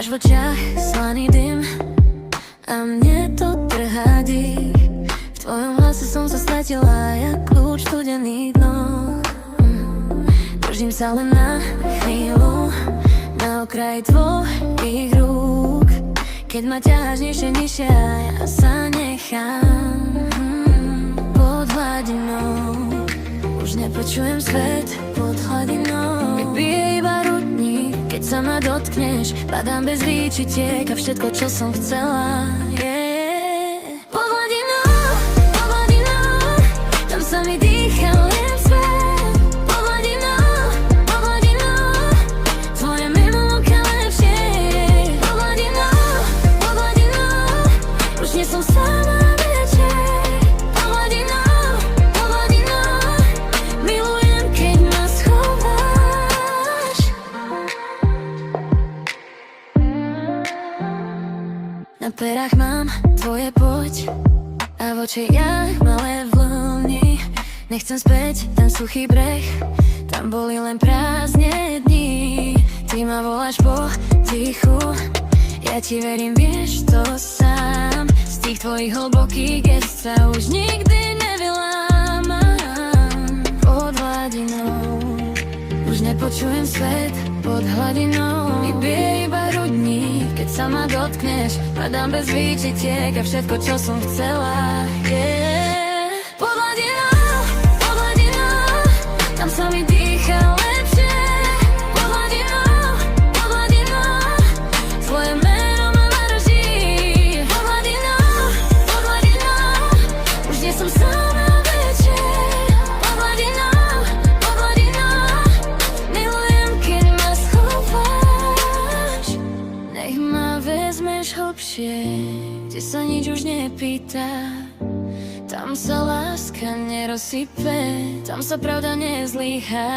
Máš v očiach slaný dym a mne to trhá dých. V tvojom hlase som sa stratila jak kľúč studený dno. Držím sa len na chvíľu na okraji tvojich rúk. Keď ma ťaháš nižšie, ja sa nechám pod hladinou. Už nepočujem svet pod hladinou. Mi bije iba rudník, keď sa ma dotkneš. Padám bez výčitiek a všetko, čo som chcela, pod hladinou, tam sa mi dýcha len svet. Pod hladinou, tvoje meno lúka lepšie. Pod hladinou, už nie som sama večer. Pod hladinou, milujem, keď ma schováš. Na perách mám tvoje poď a v očiach malé vlny. Nechcem späť ten suchý breh, tam boli len prázdne dni. Ty ma voláš po tichu, ja ti verím, vieš to sám. Z tých tvojich hlbokých gest sa už nikdy nevylámam. Pod hladinou už nepočujem svet, pod hladinou mi bije iba rudník, keď sa ma dotkneš. Padám bez výčitiek a všetko, čo som chcela, pod hladinou, tam sa mi dýcha lepšie. Pod hladinou, tvoje meno ma maraží. Pod hladinou, už nie som sama večer. Pod hladinou, milujem, keď ma schováš. Nech ma vezmeš hlbšie, kde sa nič už nepýta. Tam sa láska nerozsype, tam sa pravda nezlyhá.